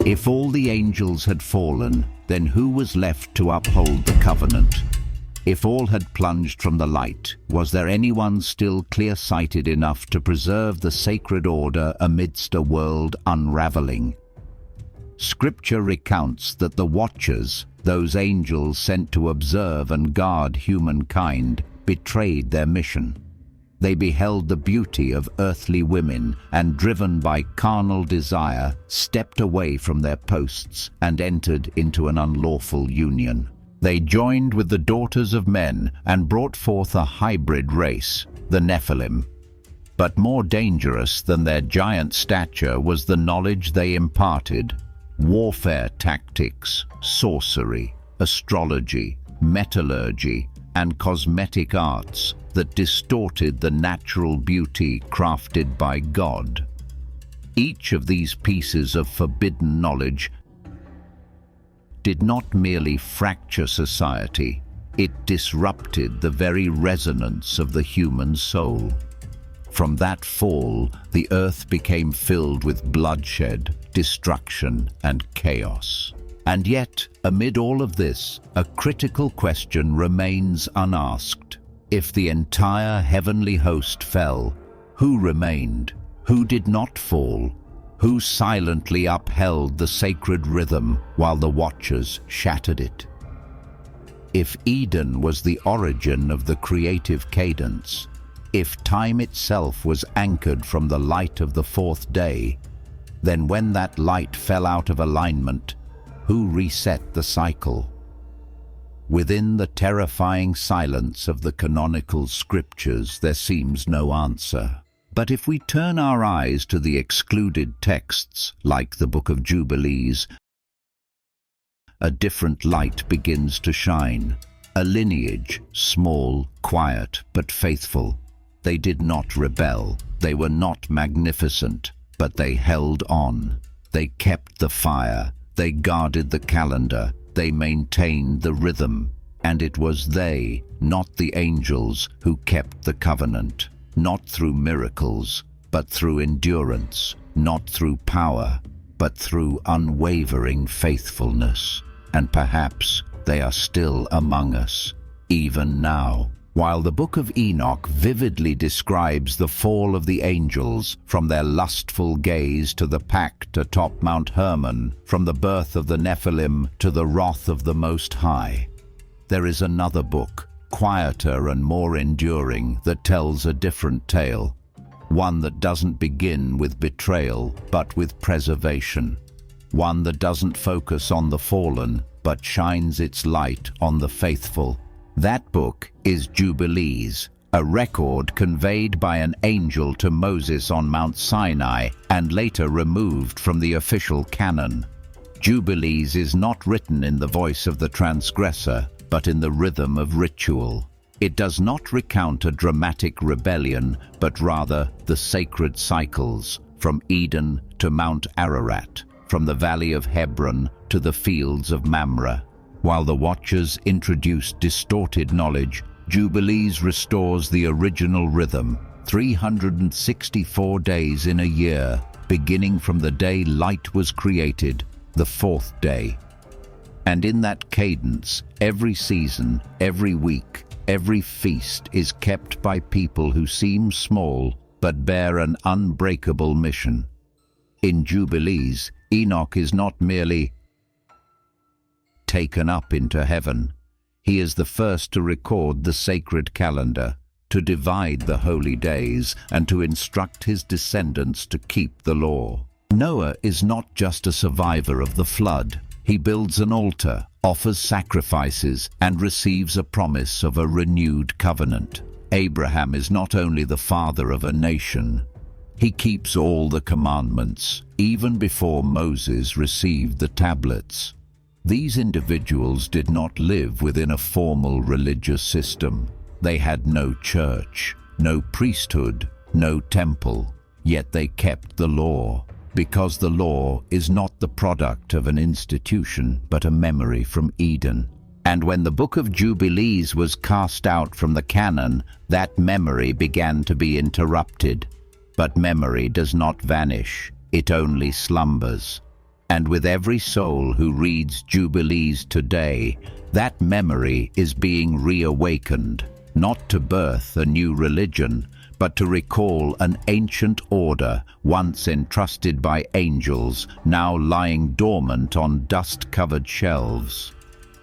If all the angels had fallen, then who was left to uphold the covenant? If all had plunged from the light, was there anyone still clear-sighted enough to preserve the sacred order amidst a world unraveling? Scripture recounts that the Watchers, those angels sent to observe and guard humankind, betrayed their mission. They beheld the beauty of earthly women and, driven by carnal desire, stepped away from their posts and entered into an unlawful union. They joined with the daughters of men and brought forth a hybrid race, the Nephilim. But more dangerous than their giant stature was the knowledge they imparted: warfare tactics, sorcery, astrology, metallurgy, and cosmetic arts that distorted the natural beauty crafted by God. Each of these pieces of forbidden knowledge did not merely fracture society, it disrupted the very resonance of the human soul. From that fall, the earth became filled with bloodshed, destruction, and chaos. And yet, amid all of this, a critical question remains unasked. If the entire heavenly host fell, who remained? Who did not fall? Who silently upheld the sacred rhythm while the Watchers shattered it? If Eden was the origin of the creative cadence, if time itself was anchored from the light of the fourth day, then when that light fell out of alignment, who reset the cycle? Within the terrifying silence of the canonical scriptures, there seems no answer. But if we turn our eyes to the excluded texts, like the Book of Jubilees, a different light begins to shine. A lineage, small, quiet, but faithful. They did not rebel. They were not magnificent, but they held on. They kept the fire. They guarded the calendar. They maintained the rhythm. And it was they, not the angels, who kept the covenant. Not through miracles, but through endurance. Not through power, but through unwavering faithfulness. And perhaps they are still among us, even now. While the Book of Enoch vividly describes the fall of the angels, from their lustful gaze to the pact atop Mount Hermon, from the birth of the Nephilim to the wrath of the Most High, there is another book, quieter and more enduring, that tells a different tale. One that doesn't begin with betrayal, but with preservation. One that doesn't focus on the fallen, but shines its light on the faithful. That book is Jubilees, a record conveyed by an angel to Moses on Mount Sinai and later removed from the official canon. Jubilees is not written in the voice of the transgressor, but in the rhythm of ritual. It does not recount a dramatic rebellion, but rather the sacred cycles, from Eden to Mount Ararat, from the valley of Hebron to the fields of Mamre. While the Watchers introduce distorted knowledge, Jubilees restores the original rhythm, 364 days in a year, beginning from the day light was created, the fourth day. And in that cadence, every season, every week, every feast is kept by people who seem small but bear an unbreakable mission. In Jubilees, Enoch is not merely taken up into heaven. He is the first to record the sacred calendar, to divide the holy days, and to instruct his descendants to keep the law. Noah is not just a survivor of the flood. He builds an altar, offers sacrifices, and receives a promise of a renewed covenant. Abraham is not only the father of a nation, he keeps all the commandments, even before Moses received the tablets. These individuals did not live within a formal religious system. They had no church, no priesthood, no temple, yet they kept the law, because the law is not the product of an institution, but a memory from Eden. And when the Book of Jubilees was cast out from the canon, that memory began to be interrupted. But memory does not vanish, it only slumbers. And with every soul who reads Jubilees today, that memory is being reawakened, not to birth a new religion, but to recall an ancient order once entrusted by angels, now lying dormant on dust-covered shelves.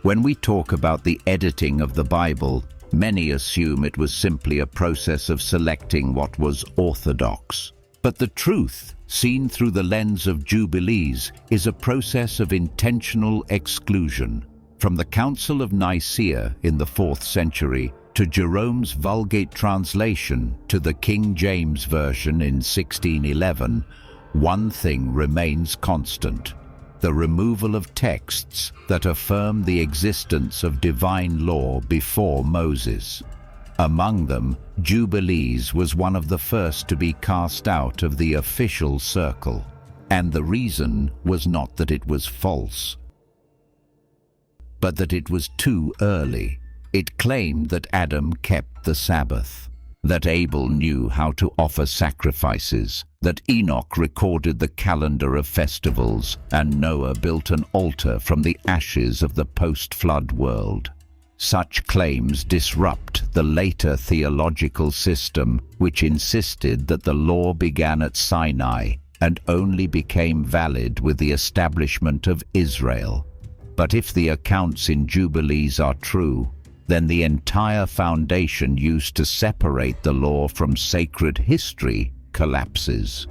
When we talk about the editing of the Bible, many assume it was simply a process of selecting what was orthodox. But the truth, seen through the lens of Jubilees, is a process of intentional exclusion. From the Council of Nicaea in the 4th century to Jerome's Vulgate translation to the King James Version in 1611, one thing remains constant: the removal of texts that affirm the existence of divine law before Moses. Among them, Jubilees was one of the first to be cast out of the official circle, and the reason was not that it was false, but that it was too early. It claimed that Adam kept the Sabbath, that Abel knew how to offer sacrifices, that Enoch recorded the calendar of festivals, and Noah built an altar from the ashes of the post-flood world. Such claims disrupt the later theological system which insisted that the law began at Sinai and only became valid with the establishment of Israel. But if the accounts in Jubilees are true, then the entire foundation used to separate the law from sacred history collapses.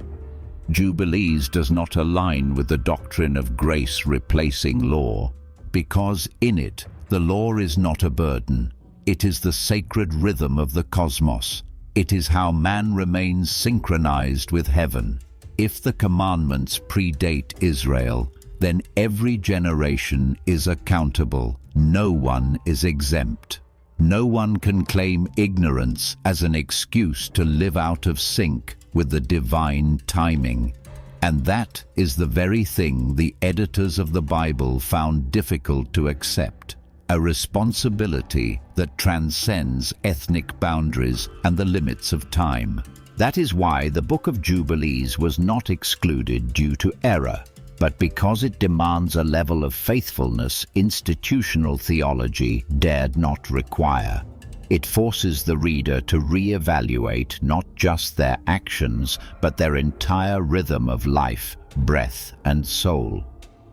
Jubilees does not align with the doctrine of grace replacing law, because in it, the law is not a burden. It is the sacred rhythm of the cosmos. It is how man remains synchronized with heaven. If the commandments predate Israel, then every generation is accountable. No one is exempt. No one can claim ignorance as an excuse to live out of sync with the divine timing. And that is the very thing the editors of the Bible found difficult to accept, a responsibility that transcends ethnic boundaries and the limits of time. That is why the Book of Jubilees was not excluded due to error, but because it demands a level of faithfulness institutional theology dared not require. It forces the reader to re-evaluate not just their actions, but their entire rhythm of life, breath, and soul.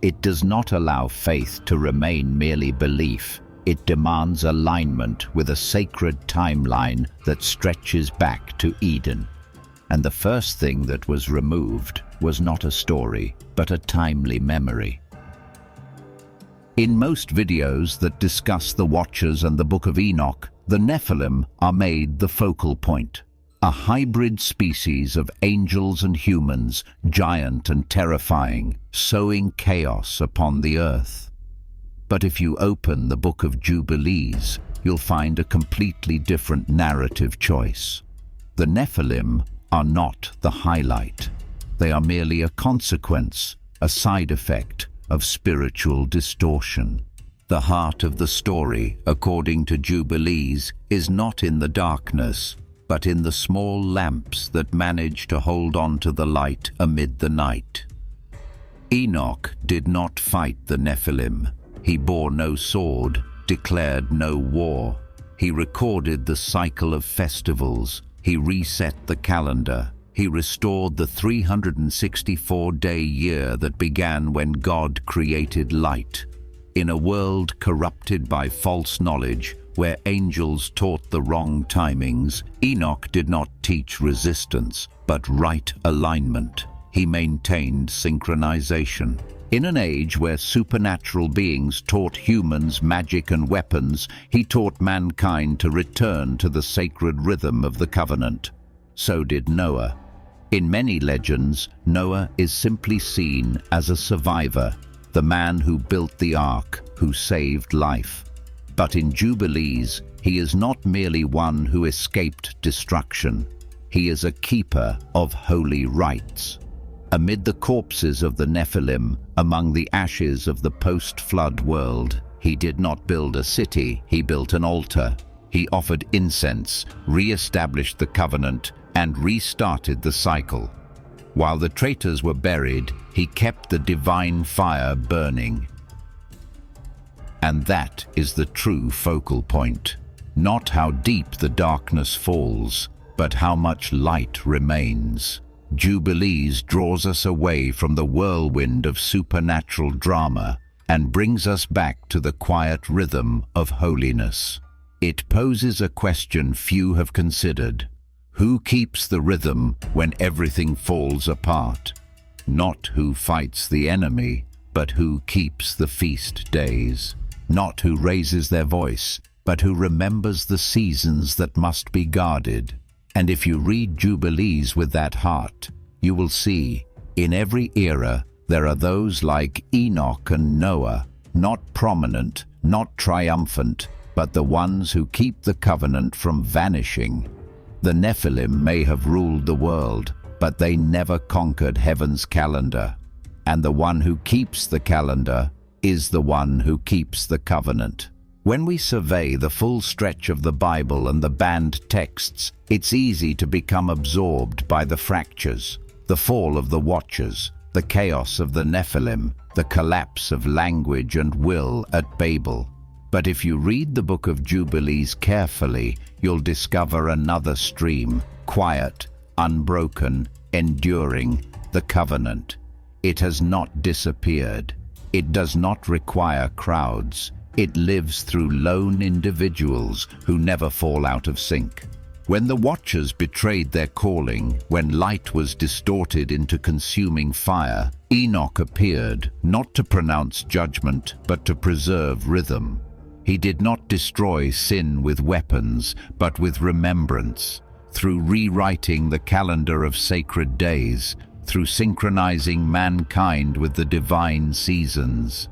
It does not allow faith to remain merely belief. It demands alignment with a sacred timeline that stretches back to Eden. And the first thing that was removed was not a story, but a timely memory. In most videos that discuss the Watchers and the Book of Enoch, the Nephilim are made the focal point, a hybrid species of angels and humans, giant and terrifying, sowing chaos upon the earth. But if you open the Book of Jubilees, you'll find a completely different narrative choice. The Nephilim are not the highlight. They are merely a consequence, a side effect of spiritual distortion. The heart of the story, according to Jubilees, is not in the darkness, but in the small lamps that manage to hold on to the light amid the night. Enoch did not fight the Nephilim. He bore no sword, declared no war. He recorded the cycle of festivals. He reset the calendar. He restored the 364-day year that began when God created light. In a world corrupted by false knowledge, where angels taught the wrong timings, Enoch did not teach resistance, but right alignment. He maintained synchronization. In an age where supernatural beings taught humans magic and weapons, he taught mankind to return to the sacred rhythm of the covenant. So did Noah. In many legends, Noah is simply seen as a survivor, the man who built the ark, who saved life. But in Jubilees, he is not merely one who escaped destruction. He is a keeper of holy rites. Amid the corpses of the Nephilim, among the ashes of the post-flood world, he did not build a city, he built an altar. He offered incense, re-established the covenant, and restarted the cycle. While the traitors were buried, he kept the divine fire burning. And that is the true focal point. Not how deep the darkness falls, but how much light remains. Jubilees draws us away from the whirlwind of supernatural drama and brings us back to the quiet rhythm of holiness. It poses a question few have considered. Who keeps the rhythm when everything falls apart? Not who fights the enemy, but who keeps the feast days. Not who raises their voice, but who remembers the seasons that must be guarded. And if you read Jubilees with that heart, you will see, in every era, there are those like Enoch and Noah, not prominent, not triumphant, but the ones who keep the covenant from vanishing. The Nephilim may have ruled the world, but they never conquered heaven's calendar. And the one who keeps the calendar is the one who keeps the covenant. When we survey the full stretch of the Bible and the banned texts, it's easy to become absorbed by the fractures, the fall of the Watchers, the chaos of the Nephilim, the collapse of language and will at Babel. But if you read the Book of Jubilees carefully, you'll discover another stream, quiet, unbroken, enduring, the covenant. It has not disappeared. It does not require crowds. It lives through lone individuals who never fall out of sync. When the Watchers betrayed their calling, when light was distorted into consuming fire, Enoch appeared, not to pronounce judgment, but to preserve rhythm. He did not destroy sin with weapons, but with remembrance, through rewriting the calendar of sacred days, through synchronizing mankind with the divine seasons.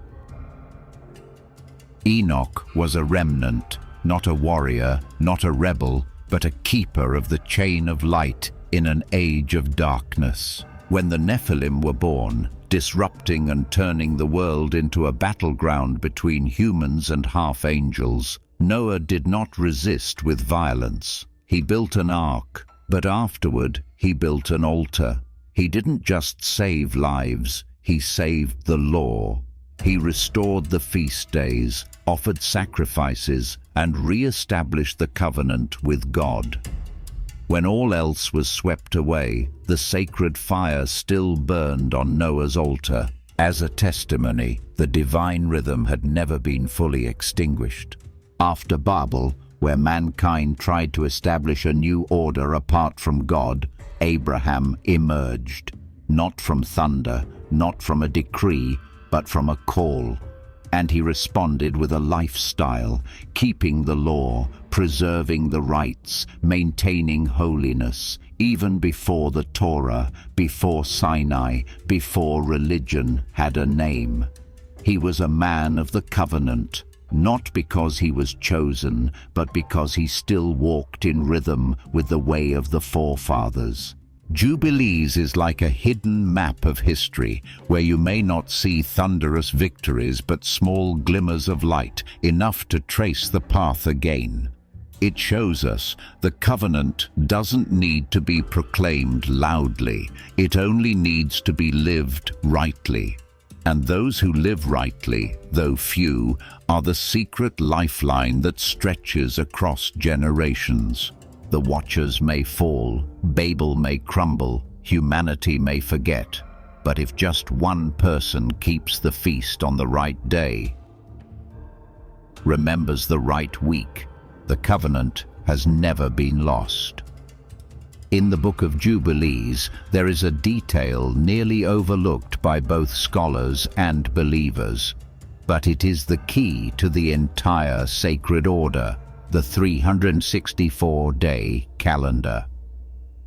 Enoch was a remnant, not a warrior, not a rebel, but a keeper of the chain of light in an age of darkness. When the Nephilim were born, disrupting and turning the world into a battleground between humans and half-angels, Noah did not resist with violence. He built an ark, but afterward he built an altar. He didn't just save lives, he saved the law. He restored the feast days, offered sacrifices, and re-established the covenant with God. When all else was swept away, the sacred fire still burned on Noah's altar. As a testimony, the divine rhythm had never been fully extinguished. After Babel, where mankind tried to establish a new order apart from God, Abraham emerged, not from thunder, not from a decree, but from a call. And he responded with a lifestyle, keeping the law, preserving the rights, maintaining holiness, even before the Torah, before Sinai, before religion had a name. He was a man of the covenant, not because he was chosen, but because he still walked in rhythm with the way of the forefathers. Jubilees is like a hidden map of history, where you may not see thunderous victories but small glimmers of light, enough to trace the path again. It shows us the covenant doesn't need to be proclaimed loudly, it only needs to be lived rightly. And those who live rightly, though few, are the secret lifeline that stretches across generations. The Watchers may fall, Babel may crumble, humanity may forget, but if just one person keeps the feast on the right day, remembers the right week, the covenant has never been lost. In the Book of Jubilees, there is a detail nearly overlooked by both scholars and believers, but it is the key to the entire sacred order, the 364-day calendar.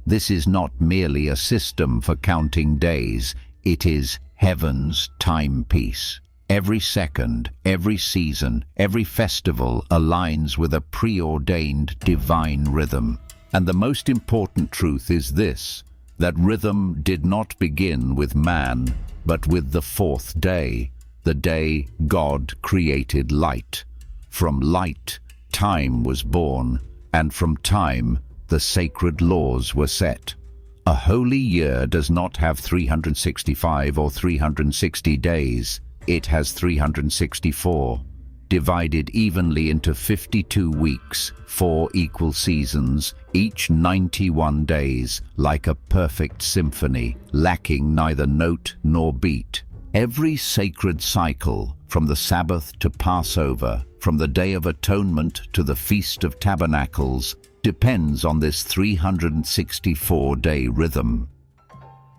This is not merely a system for counting days, it is heaven's timepiece. Every second, every season, every festival aligns with a preordained divine rhythm. And the most important truth is this, that rhythm did not begin with man, but with the fourth day, the day God created light. From light, time was born, and from time, the sacred laws were set. A holy year does not have 365 or 360 days. It has 364, divided evenly into 52 weeks, 4 equal seasons, each 91 days, like a perfect symphony, lacking neither note nor beat. Every sacred cycle, from the Sabbath to Passover, from the Day of Atonement to the Feast of Tabernacles, depends on this 364-day rhythm.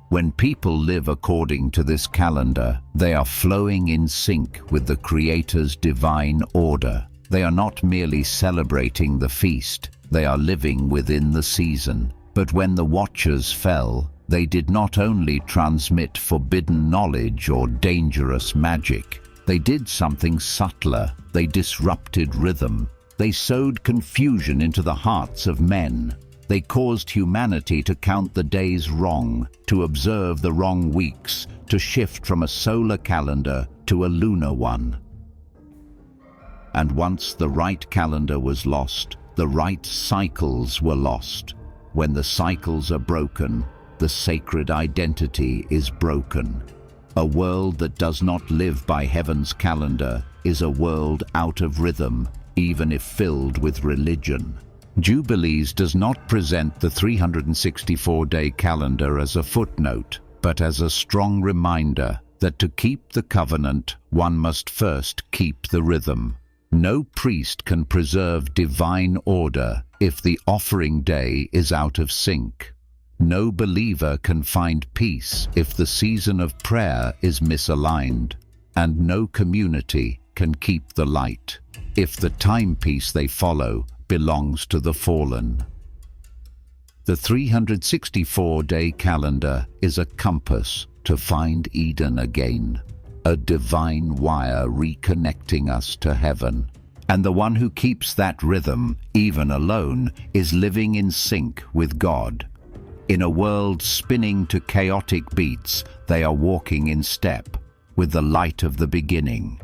When people live according to this calendar, they are flowing in sync with the Creator's divine order. They are not merely celebrating the feast, they are living within the season. But when the Watchers fell, they did not only transmit forbidden knowledge or dangerous magic. They did something subtler. They disrupted rhythm. They sowed confusion into the hearts of men. They caused humanity to count the days wrong, to observe the wrong weeks, to shift from a solar calendar to a lunar one. And once the right calendar was lost, the right cycles were lost. When the cycles are broken, the sacred identity is broken. A world that does not live by heaven's calendar is a world out of rhythm, even if filled with religion. Jubilees does not present the 364-day calendar as a footnote, but as a strong reminder that to keep the covenant, one must first keep the rhythm. No priest can preserve divine order if the offering day is out of sync. No believer can find peace if the season of prayer is misaligned, and no community can keep the light if the timepiece they follow belongs to the fallen. The 364-day calendar is a compass to find Eden again, a divine wire reconnecting us to heaven. And the one who keeps that rhythm, even alone, is living in sync with God. In a world spinning to chaotic beats, they are walking in step with the light of the beginning.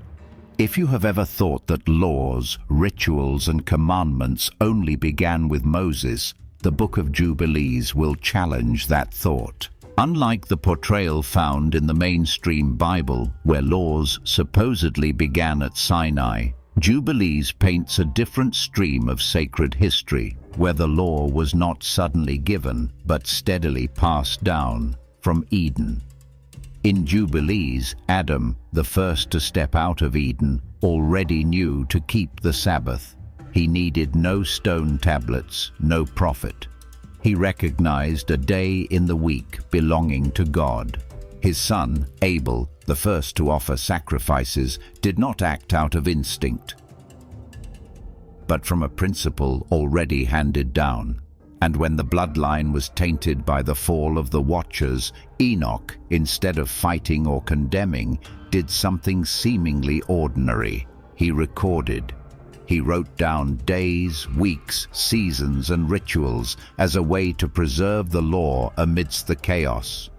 If you have ever thought that laws, rituals, and commandments only began with Moses, the Book of Jubilees will challenge that thought. Unlike the portrayal found in the mainstream Bible, where laws supposedly began at Sinai, Jubilees paints a different stream of sacred history, where the law was not suddenly given, but steadily passed down from Eden. In Jubilees, Adam, the first to step out of Eden, already knew to keep the Sabbath. He needed no stone tablets, no prophet. He recognized a day in the week belonging to God. His son, Abel, the first to offer sacrifices, did not act out of instinct, but from a principle already handed down. And when the bloodline was tainted by the fall of the Watchers, Enoch, instead of fighting or condemning, did something seemingly ordinary. He recorded. He wrote down days, weeks, seasons, and rituals as a way to preserve the law amidst the chaos.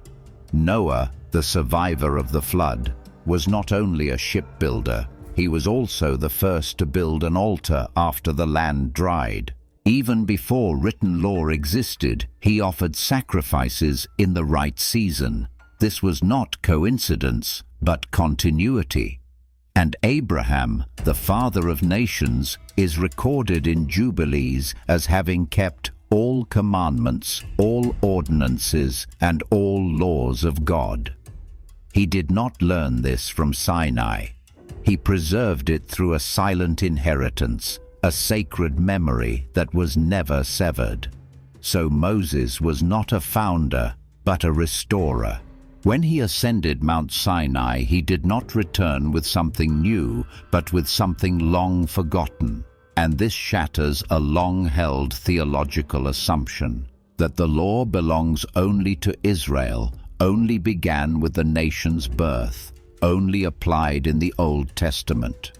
Noah, the survivor of the flood, was not only a shipbuilder, he was also the first to build an altar after the land dried. Even before written law existed, he offered sacrifices in the right season. This was not coincidence, but continuity. And Abraham, the father of nations, is recorded in Jubilees as having kept all commandments, all ordinances, and all laws of God. He did not learn this from Sinai. He preserved it through a silent inheritance, a sacred memory that was never severed. So Moses was not a founder, but a restorer. When he ascended Mount Sinai, he did not return with something new, but with something long forgotten. And this shatters a long-held theological assumption that the law belongs only to Israel, only began with the nation's birth, only applied in the Old Testament.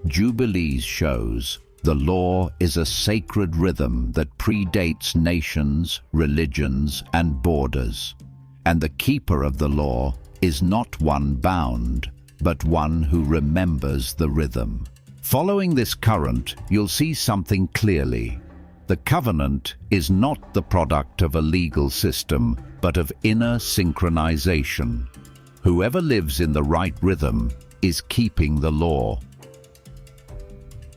Jubilees shows the law is a sacred rhythm that predates nations, religions, and borders. And the keeper of the law is not one bound, but one who remembers the rhythm. Following this current, you'll see something clearly. The covenant is not the product of a legal system, but of inner synchronization. Whoever lives in the right rhythm is keeping the law,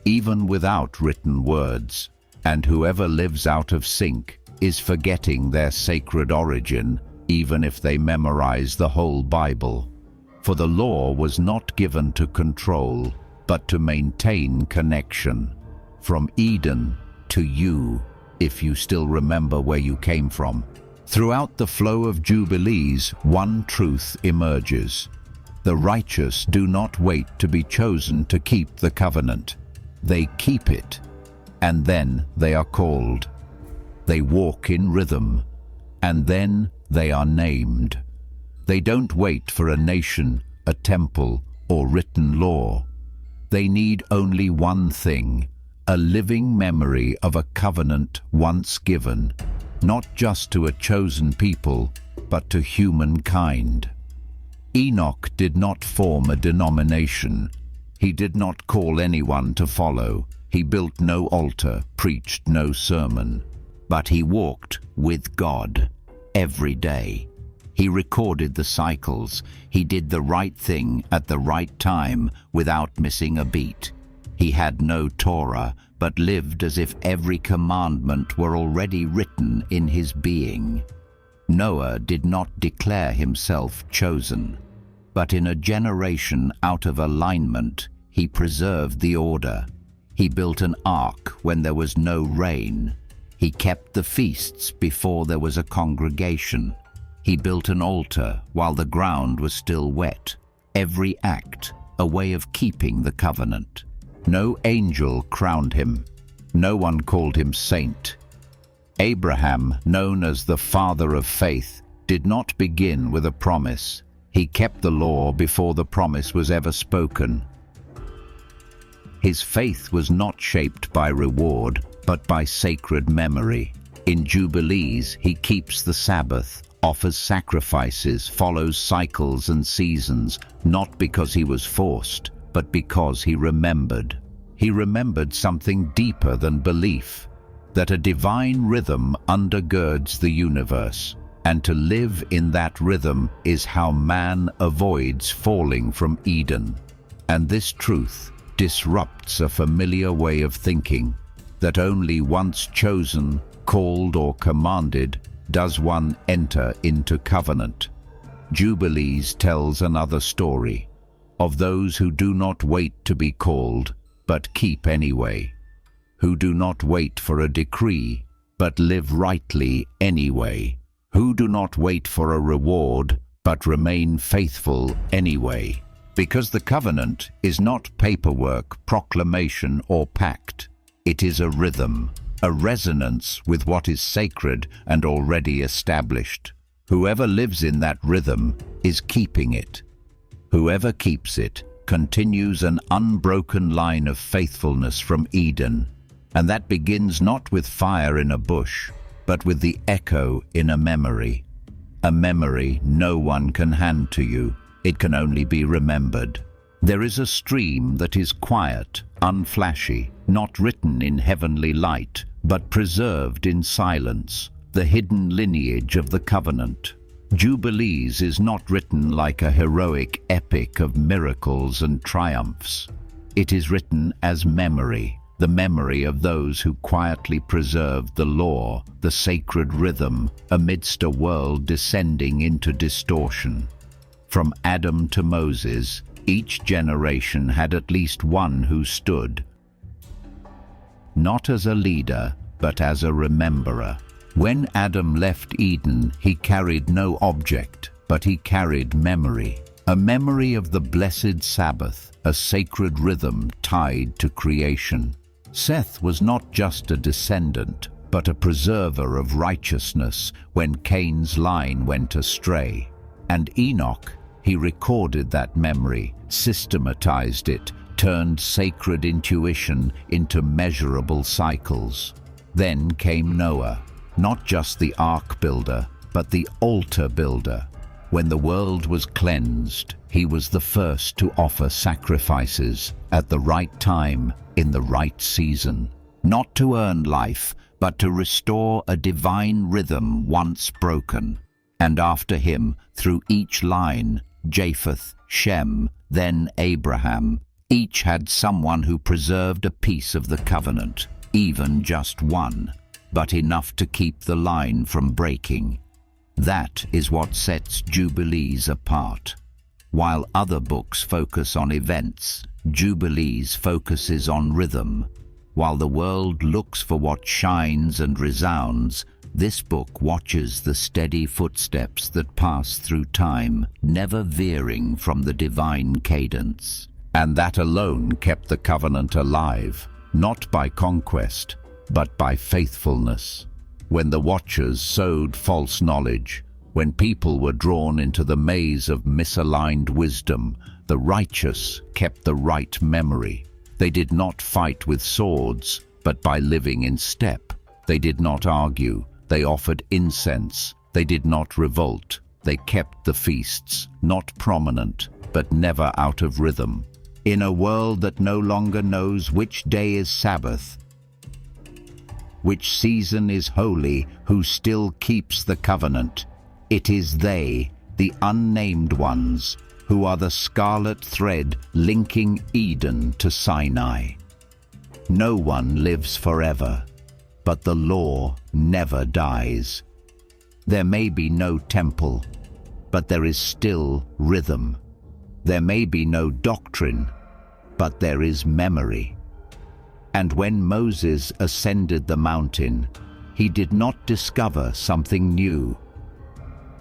even without written words, and whoever lives out of sync is forgetting their sacred origin, even if they memorize the whole Bible. For the law was not given to control, but to maintain connection. From Eden to you, if you still remember where you came from. Throughout the flow of Jubilees, one truth emerges. The righteous do not wait to be chosen to keep the covenant. They keep it, and then they are called. They walk in rhythm, and then they are named. They don't wait for a nation, a temple, or written law. They need only one thing, a living memory of a covenant once given, not just to a chosen people, but to humankind. Enoch did not form a denomination. He did not call anyone to follow. He built no altar, preached no sermon. But he walked with God every day. He recorded the cycles. He did the right thing at the right time without missing a beat. He had no Torah, but lived as if every commandment were already written in his being. Noah did not declare himself chosen, but in a generation out of alignment, he preserved the order. He built an ark when there was no rain. He kept the feasts before there was a congregation. He built an altar while the ground was still wet. Every act, a way of keeping the covenant. No angel crowned him. No one called him saint. Abraham, known as the father of faith, did not begin with a promise. He kept the law before the promise was ever spoken. His faith was not shaped by reward, but by sacred memory. In Jubilees, he keeps the Sabbath, offers sacrifices, follows cycles and seasons, not because he was forced, but because he remembered. He remembered something deeper than belief, that a divine rhythm undergirds the universe, and to live in that rhythm is how man avoids falling from Eden. And this truth disrupts a familiar way of thinking, that only once chosen, called or commanded, does one enter into covenant. Jubilees tells another story, of those who do not wait to be called, but keep anyway, who do not wait for a decree, but live rightly anyway, who do not wait for a reward, but remain faithful anyway. Because the covenant is not paperwork, proclamation, or pact. It is a rhythm, a resonance with what is sacred and already established. Whoever lives in that rhythm is keeping it. Whoever keeps it continues an unbroken line of faithfulness from Eden, and that begins not with fire in a bush, but with the echo in a memory no one can hand to you. It can only be remembered. There is a stream that is quiet, unflashy, not written in heavenly light, but preserved in silence, the hidden lineage of the covenant. Jubilees is not written like a heroic epic of miracles and triumphs. It is written as memory, the memory of those who quietly preserved the law, the sacred rhythm, amidst a world descending into distortion. From Adam to Moses, each generation had at least one who stood, not as a leader, but as a rememberer. When Adam left Eden, he carried no object, but he carried memory. A memory of the blessed Sabbath, a sacred rhythm tied to creation. Seth was not just a descendant, but a preserver of righteousness when Cain's line went astray. And Enoch, he recorded that memory, systematized it, turned sacred intuition into measurable cycles. Then came Noah, not just the ark builder, but the altar builder. When the world was cleansed, he was the first to offer sacrifices at the right time, in the right season, not to earn life, but to restore a divine rhythm once broken. And after him, through each line, Japheth, Shem, then Abraham, each had someone who preserved a piece of the covenant, even just one, but enough to keep the line from breaking. That is what sets Jubilees apart. While other books focus on events, Jubilees focuses on rhythm. While the world looks for what shines and resounds, this book watches the steady footsteps that pass through time, never veering from the divine cadence. And that alone kept the covenant alive, not by conquest, but by faithfulness. When the Watchers sowed false knowledge, when people were drawn into the maze of misaligned wisdom, the righteous kept the right memory. They did not fight with swords, but by living in step. They did not argue, they offered incense. They did not revolt, they kept the feasts, not prominent, but never out of rhythm. In a world that no longer knows which day is Sabbath, which season is holy, who still keeps the covenant, it is they, the unnamed ones, who are the scarlet thread linking Eden to Sinai. No one lives forever, but the law never dies. There may be no temple, but there is still rhythm. There may be no doctrine, but there is memory. And when Moses ascended the mountain, he did not discover something new.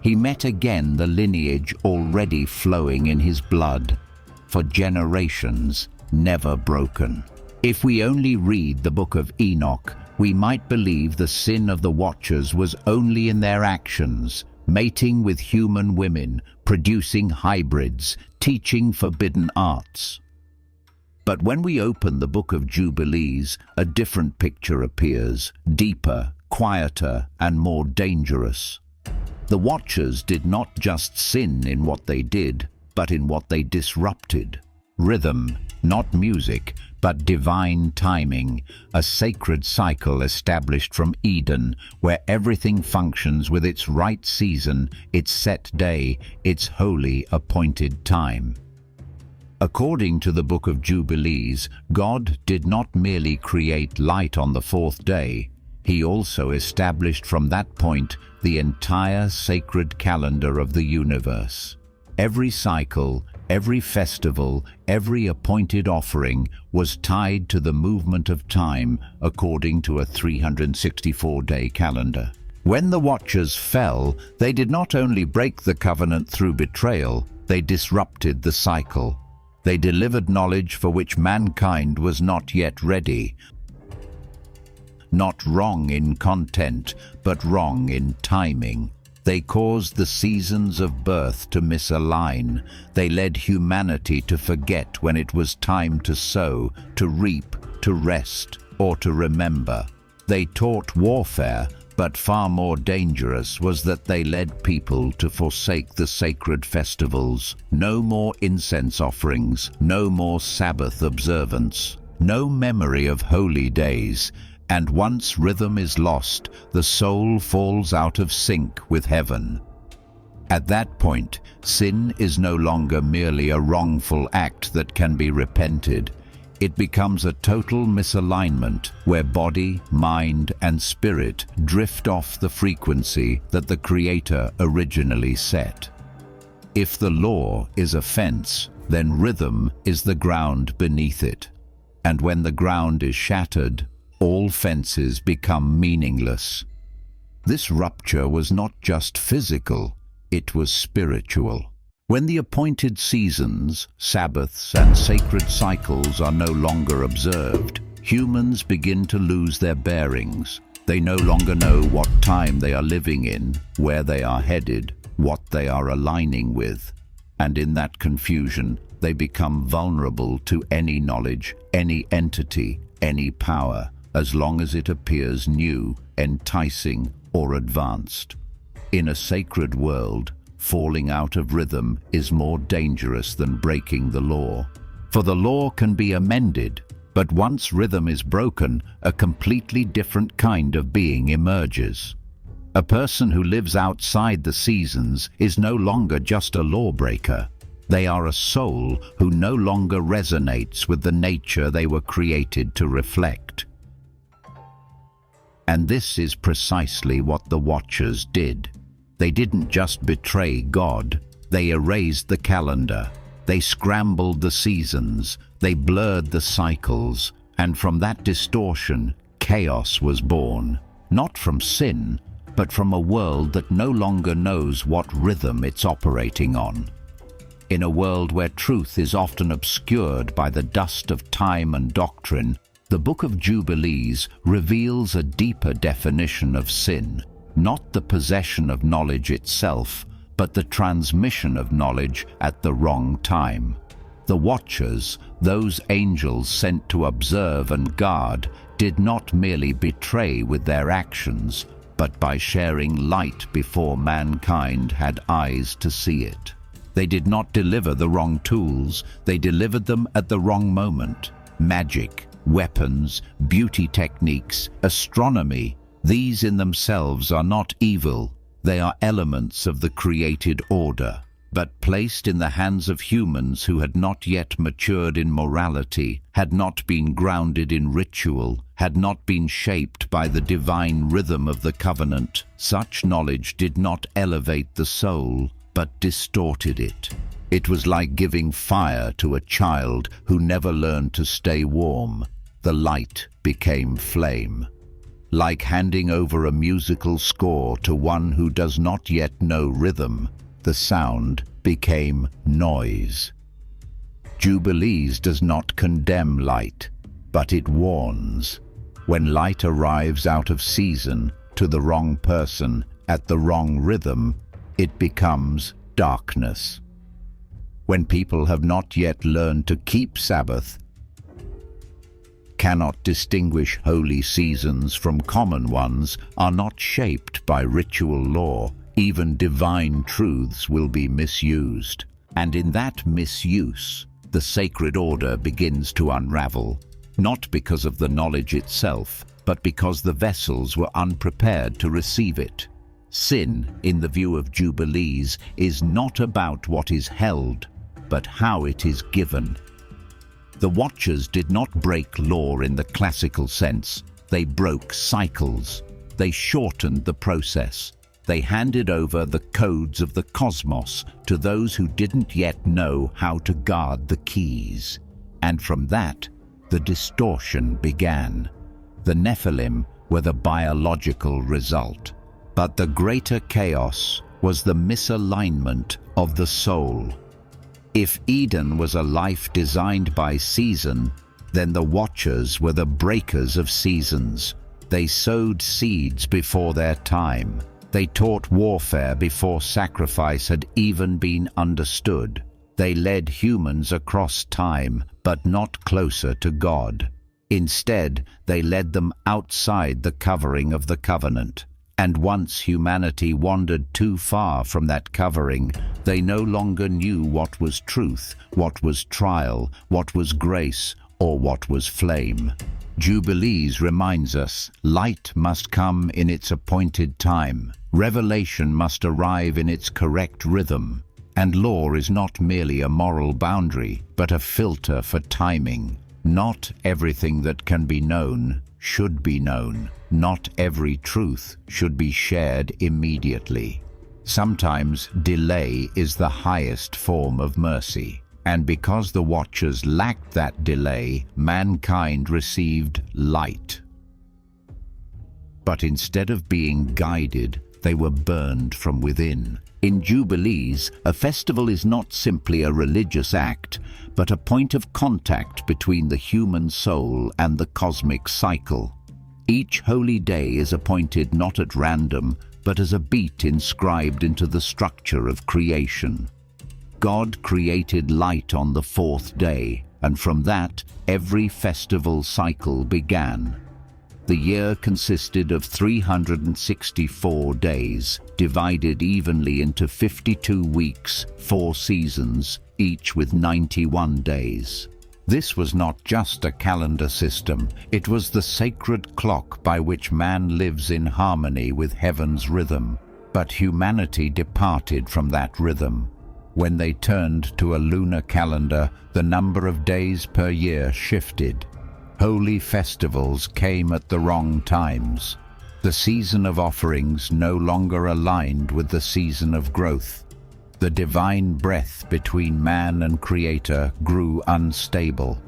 He met again the lineage already flowing in his blood, for generations never broken. If we only read the Book of Enoch, we might believe the sin of the Watchers was only in their actions, mating with human women, producing hybrids, teaching forbidden arts. But when we open the Book of Jubilees, a different picture appears, deeper, quieter, and more dangerous. The Watchers did not just sin in what they did, but in what they disrupted. Rhythm, not music, but divine timing, a sacred cycle established from Eden, where everything functions with its right season, its set day, its holy appointed time. According to the Book of Jubilees, God did not merely create light on the fourth day. He also established from that point the entire sacred calendar of the universe. Every cycle, every festival, every appointed offering was tied to the movement of time according to a 364-day calendar. When the Watchers fell, they did not only break the covenant through betrayal, they disrupted the cycle. They delivered knowledge for which mankind was not yet ready. Not wrong in content, but wrong in timing. They caused the seasons of birth to misalign. They led humanity to forget when it was time to sow, to reap, to rest, or to remember. They taught warfare, but far more dangerous was that they led people to forsake the sacred festivals. No more incense offerings, no more Sabbath observance, no memory of holy days. And once rhythm is lost, the soul falls out of sync with heaven. At that point, sin is no longer merely a wrongful act that can be repented. It becomes a total misalignment where body, mind, and spirit drift off the frequency that the Creator originally set. If the law is a fence, then rhythm is the ground beneath it. And when the ground is shattered, all fences become meaningless. This rupture was not just physical, it was spiritual. When the appointed seasons, Sabbaths, and sacred cycles are no longer observed, humans begin to lose their bearings. They no longer know what time they are living in, where they are headed, what they are aligning with. And in that confusion, they become vulnerable to any knowledge, any entity, any power, as long as it appears new, enticing, or advanced. In a sacred world, falling out of rhythm is more dangerous than breaking the law. For the law can be amended, But once rhythm is broken, a completely different kind of being emerges. A person who lives outside the seasons is no longer just a lawbreaker. They are a soul who no longer resonates with the nature they were created to reflect. And this is precisely what the Watchers did. They didn't just betray God, they erased the calendar. They scrambled the seasons, they blurred the cycles, and from that distortion, chaos was born. Not from sin, but from a world that no longer knows what rhythm it's operating on. In a world where truth is often obscured by the dust of time and doctrine, the Book of Jubilees reveals a deeper definition of sin, not the possession of knowledge itself, but the transmission of knowledge at the wrong time. The Watchers, those angels sent to observe and guard, did not merely betray with their actions, but by sharing light before mankind had eyes to see it. They did not deliver the wrong tools, they delivered them at the wrong moment. Magic, weapons, beauty techniques, astronomy, these in themselves are not evil. They are elements of the created order, but placed in the hands of humans who had not yet matured in morality, had not been grounded in ritual, had not been shaped by the divine rhythm of the covenant. Such knowledge did not elevate the soul, but distorted it. It was like giving fire to a child who never learned to stay warm. The light became flame. Like handing over a musical score to one who does not yet know rhythm, the sound became noise. Jubilees does not condemn light, but it warns. When light arrives out of season to the wrong person at the wrong rhythm, it becomes darkness. When people have not yet learned to keep Sabbath, cannot distinguish holy seasons from common ones, are not shaped by ritual law, even divine truths will be misused. And in that misuse, the sacred order begins to unravel, not because of the knowledge itself, but because the vessels were unprepared to receive it. Sin, in the view of Jubilees, is not about what is held, but how it is given. The Watchers did not break law in the classical sense. They broke cycles. They shortened the process. They handed over the codes of the cosmos to those who didn't yet know how to guard the keys. And from that, the distortion began. The Nephilim were the biological result. But the greater chaos was the misalignment of the soul. If Eden was a life designed by season, then the Watchers were the breakers of seasons. They sowed seeds before their time. They taught warfare before sacrifice had even been understood. They led humans across time, but not closer to God. Instead, they led them outside the covering of the covenant. And once humanity wandered too far from that covering, they no longer knew what was truth, what was trial, what was grace, or what was flame. Jubilees reminds us, light must come in its appointed time. Revelation must arrive in its correct rhythm. And law is not merely a moral boundary, but a filter for timing. Not everything that can be known should be known. Not every truth should be shared immediately. Sometimes delay is the highest form of mercy. And because the Watchers lacked that delay, mankind received light. But instead of being guided, they were burned from within. In Jubilees, a festival is not simply a religious act, but a point of contact between the human soul and the cosmic cycle. Each holy day is appointed not at random, but as a beat inscribed into the structure of creation. God created light on the fourth day, and from that, every festival cycle began. The year consisted of 364 days, divided evenly into 52 weeks, 4 seasons, each with 91 days. This was not just a calendar system, it was the sacred clock by which man lives in harmony with heaven's rhythm. But humanity departed from that rhythm. When they turned to a lunar calendar, the number of days per year shifted. Holy festivals came at the wrong times. The season of offerings no longer aligned with the season of growth. The divine breath between man and Creator grew unstable.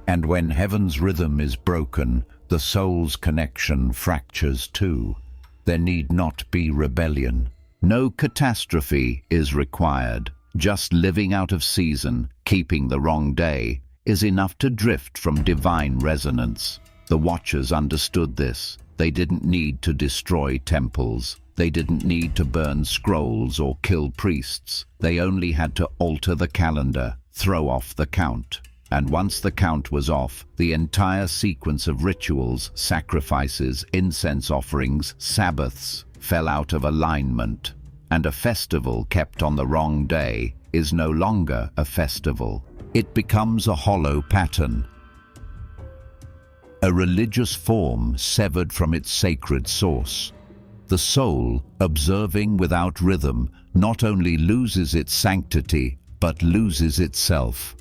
And when heaven's rhythm is broken, the soul's connection fractures too. There need not be rebellion. No catastrophe is required. Just living out of season, keeping the wrong day, is enough to drift from divine resonance. The Watchers understood this. They didn't need to destroy temples. They didn't need to burn scrolls or kill priests. They only had to alter the calendar, throw off the count. And once the count was off, the entire sequence of rituals, sacrifices, incense offerings, Sabbaths, fell out of alignment. And a festival kept on the wrong day is no longer a festival. It becomes a hollow pattern, a religious form severed from its sacred source. The soul, observing without rhythm, not only loses its sanctity, but loses itself.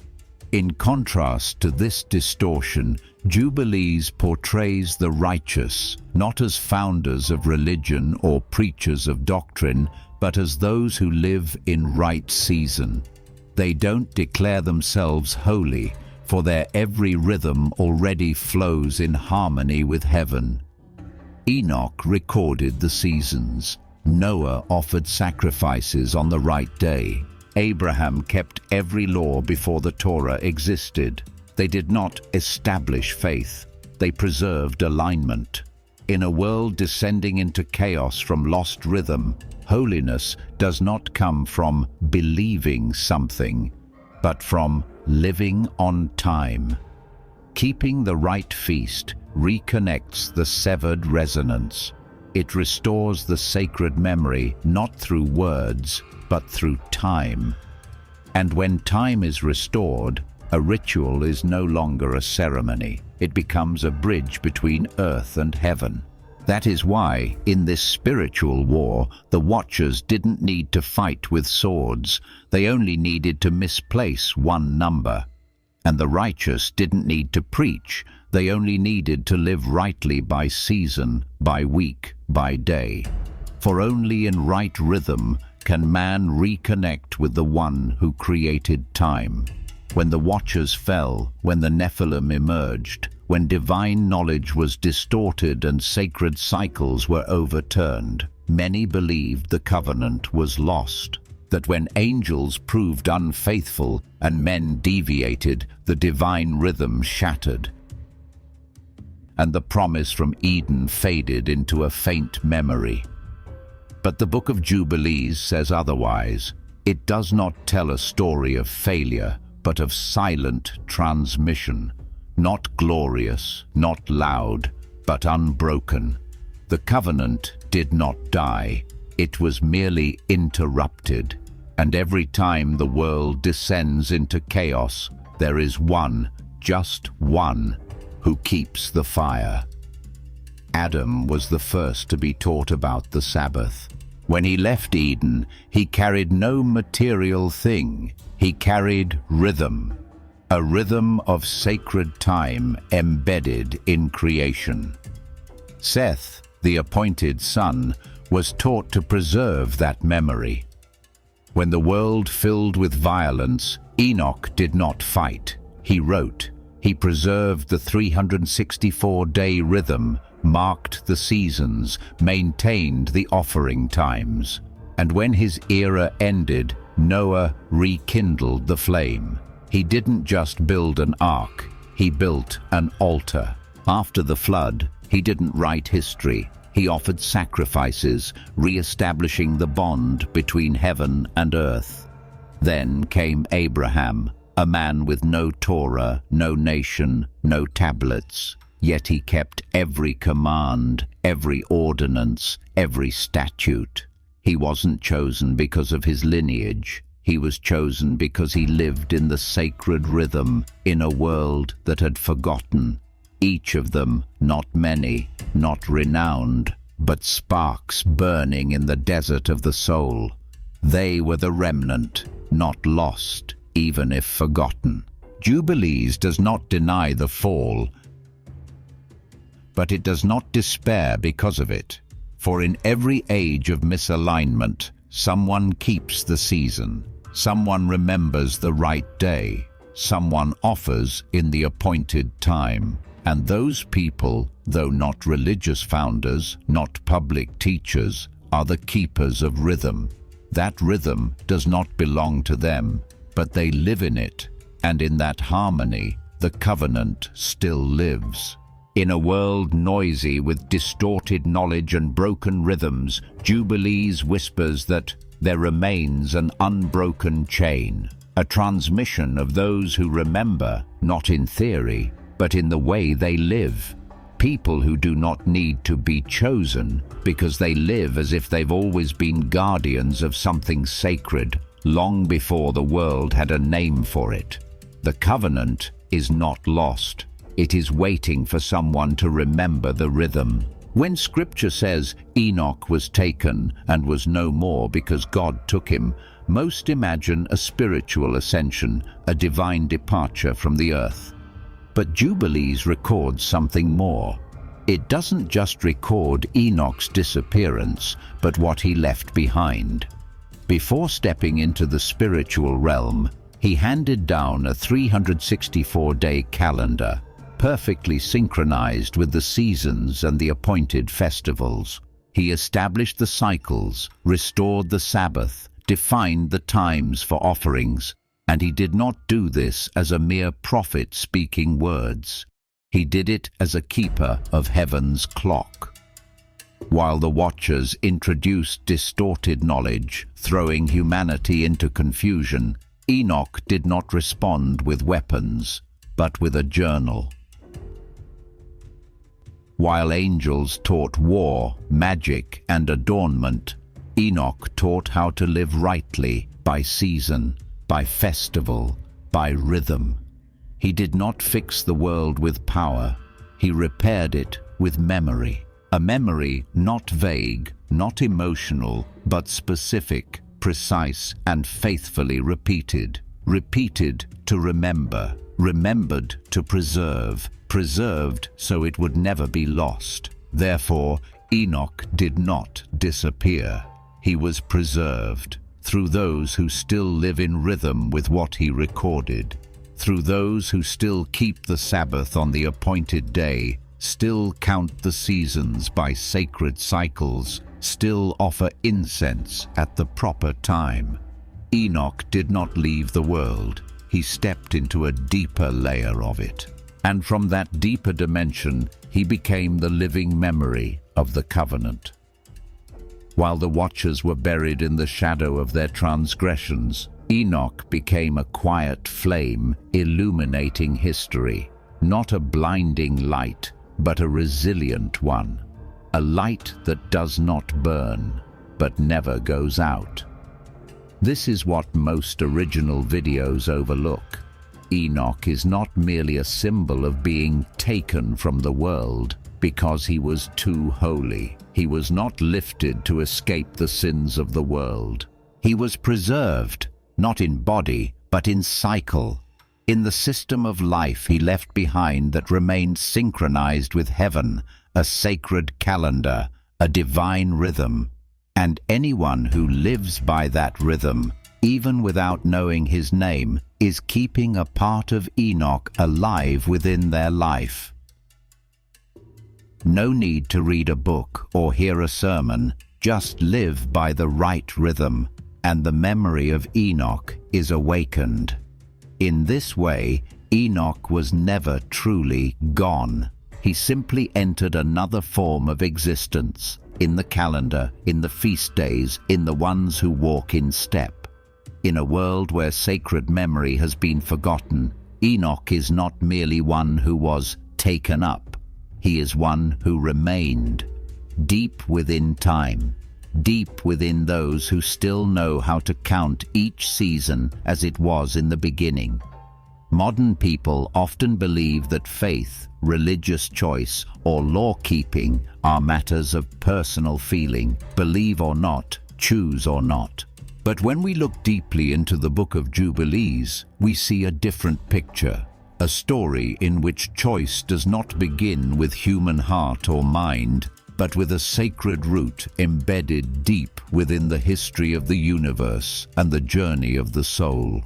In contrast to this distortion, Jubilees portrays the righteous, not as founders of religion or preachers of doctrine, but as those who live in right season. They don't declare themselves holy, for their every rhythm already flows in harmony with heaven. Enoch recorded the seasons. Noah offered sacrifices on the right day. Abraham kept every law before the Torah existed. They did not establish faith. They preserved alignment. In a world descending into chaos from lost rhythm, holiness does not come from believing something, but from living on time. Keeping the right feast reconnects the severed resonance. It restores the sacred memory not through words, but through time. And when time is restored, a ritual is no longer a ceremony. It becomes a bridge between earth and heaven. That is why, in this spiritual war, the Watchers didn't need to fight with swords. They only needed to misplace one number. And the righteous didn't need to preach. They only needed to live rightly by season, by week, by day. For only in right rhythm can man reconnect with the one who created time. When the Watchers fell, when the Nephilim emerged, when divine knowledge was distorted and sacred cycles were overturned, many believed the covenant was lost. That when angels proved unfaithful and men deviated, the divine rhythm shattered. And the promise from Eden faded into a faint memory. But the Book of Jubilees says otherwise. It does not tell a story of failure, but of silent transmission. Not glorious, not loud, but unbroken. The covenant did not die. It was merely interrupted. And every time the world descends into chaos, there is one, just one, who keeps the fire. Adam was the first to be taught about the Sabbath. When he left Eden, he carried no material thing. He carried rhythm, a rhythm of sacred time embedded in creation. Seth, the appointed son, was taught to preserve that memory. When the world filled with violence, Enoch did not fight. He wrote. He preserved the 364-day rhythm, marked the seasons, maintained the offering times. And when his era ended, Noah rekindled the flame. He didn't just build an ark, he built an altar. After the flood, he didn't write history. He offered sacrifices, re-establishing the bond between heaven and earth. Then came Abraham, a man with no Torah, no nation, no tablets. Yet he kept every command, every ordinance, every statute. He wasn't chosen because of his lineage. He was chosen because he lived in the sacred rhythm in a world that had forgotten. Each of them, not many, not renowned, but sparks burning in the desert of the soul. They were the remnant, not lost, even if forgotten. Jubilees does not deny the fall, but it does not despair because of it. For in every age of misalignment, someone keeps the season, someone remembers the right day, someone offers in the appointed time. And those people, though not religious founders, not public teachers, are the keepers of rhythm. That rhythm does not belong to them, but they live in it, and in that harmony, the covenant still lives. In a world noisy with distorted knowledge and broken rhythms, Jubilees whispers that there remains an unbroken chain, a transmission of those who remember, not in theory, but in the way they live. People who do not need to be chosen because they live as if they've always been guardians of something sacred, long before the world had a name for it. The covenant is not lost. It is waiting for someone to remember the rhythm. When Scripture says Enoch was taken and was no more because God took him, most imagine a spiritual ascension, a divine departure from the earth. But Jubilees records something more. It doesn't just record Enoch's disappearance, but what he left behind. Before stepping into the spiritual realm, he handed down a 364-day calendar, perfectly synchronized with the seasons and the appointed festivals. He established the cycles, restored the Sabbath, defined the times for offerings, and he did not do this as a mere prophet speaking words. He did it as a keeper of heaven's clock. While the Watchers introduced distorted knowledge, throwing humanity into confusion, Enoch did not respond with weapons, but with a journal. While angels taught war, magic, and adornment, Enoch taught how to live rightly by season, by festival, by rhythm. He did not fix the world with power. He repaired it with memory. A memory not vague, not emotional, but specific, precise, and faithfully repeated. Repeated to remember, remembered to preserve, preserved so it would never be lost. Therefore, Enoch did not disappear. He was preserved through those who still live in rhythm with what he recorded, through those who still keep the Sabbath on the appointed day, still count the seasons by sacred cycles, still offer incense at the proper time. Enoch did not leave the world. He stepped into a deeper layer of it. And from that deeper dimension, he became the living memory of the covenant. While the Watchers were buried in the shadow of their transgressions, Enoch became a quiet flame illuminating history, not a blinding light, but a resilient one, a light that does not burn, but never goes out. This is what most original videos overlook. Enoch is not merely a symbol of being taken from the world because he was too holy. He was not lifted to escape the sins of the world. He was preserved, not in body, but in cycle, in the system of life he left behind that remained synchronized with heaven, a sacred calendar, a divine rhythm. And anyone who lives by that rhythm, even without knowing his name, is keeping a part of Enoch alive within their life. No need to read a book or hear a sermon, just live by the right rhythm, and the memory of Enoch is awakened. In this way, Enoch was never truly gone. He simply entered another form of existence, in the calendar, in the feast days, in the ones who walk in step. In a world where sacred memory has been forgotten, Enoch is not merely one who was taken up. He is one who remained, deep within time, deep within those who still know how to count each season as it was in the beginning. Modern people often believe that faith, religious choice, or law-keeping are matters of personal feeling, believe or not, choose or not. But when we look deeply into the Book of Jubilees, we see a different picture, a story in which choice does not begin with human heart or mind, but with a sacred root embedded deep within the history of the universe and the journey of the soul.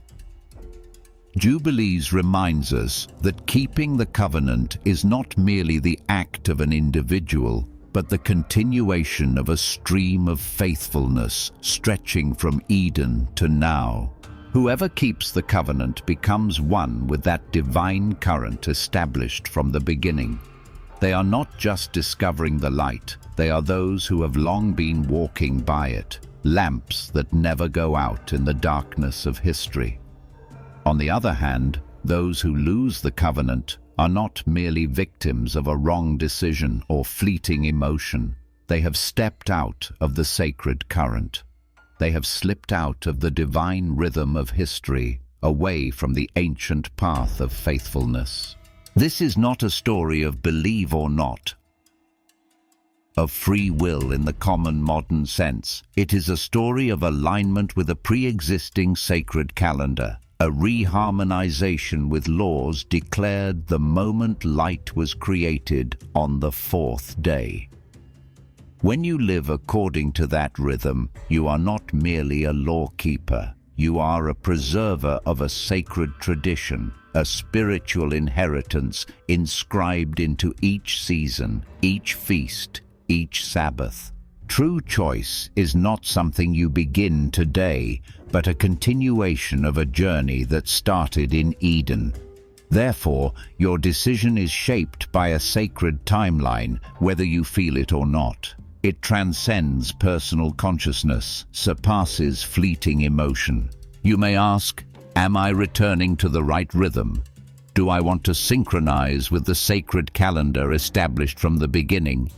Jubilees reminds us that keeping the covenant is not merely the act of an individual, but the continuation of a stream of faithfulness stretching from Eden to now. Whoever keeps the covenant becomes one with that divine current established from the beginning. They are not just discovering the light, they are those who have long been walking by it, lamps that never go out in the darkness of history. On the other hand, those who lose the covenant are not merely victims of a wrong decision or fleeting emotion. They have stepped out of the sacred current. They have slipped out of the divine rhythm of history, away from the ancient path of faithfulness. This is not a story of believe or not, of free will in the common modern sense. It is a story of alignment with a pre-existing sacred calendar, a reharmonization with laws declared the moment light was created on the fourth day. When you live according to that rhythm, you are not merely a law-keeper. You are a preserver of a sacred tradition, a spiritual inheritance inscribed into each season, each feast, each Sabbath. True choice is not something you begin today, but a continuation of a journey that started in Eden. Therefore, your decision is shaped by a sacred timeline, whether you feel it or not. It transcends personal consciousness, surpasses fleeting emotion. You may ask, am I returning to the right rhythm? Do I want to synchronize with the sacred calendar established from the beginning?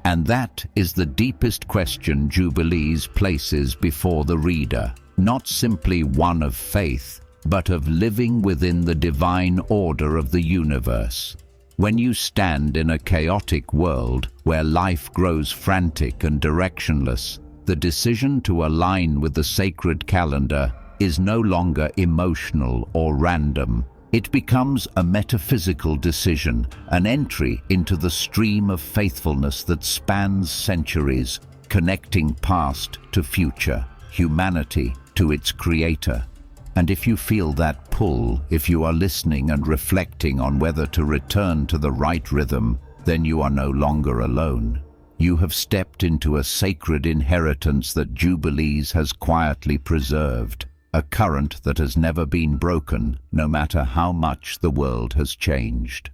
And that is the deepest question Jubilees places before the reader, not simply one of faith, but of living within the divine order of the universe. When you stand in a chaotic world where life grows frantic and directionless, the decision to align with the sacred calendar is no longer emotional or random. It becomes a metaphysical decision, an entry into the stream of faithfulness that spans centuries, connecting past to future, humanity to its creator. And if you feel that pull, if you are listening and reflecting on whether to return to the right rhythm, then you are no longer alone. You have stepped into a sacred inheritance that Jubilees has quietly preserved, a current that has never been broken, no matter how much the world has changed.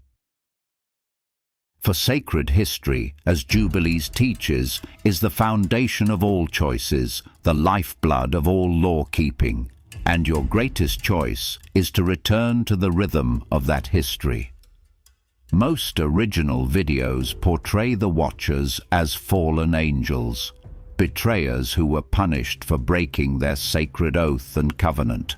For sacred history, as Jubilees teaches, is the foundation of all choices, the lifeblood of all law-keeping, and your greatest choice is to return to the rhythm of that history. Most original videos portray the Watchers as fallen angels, betrayers who were punished for breaking their sacred oath and covenant.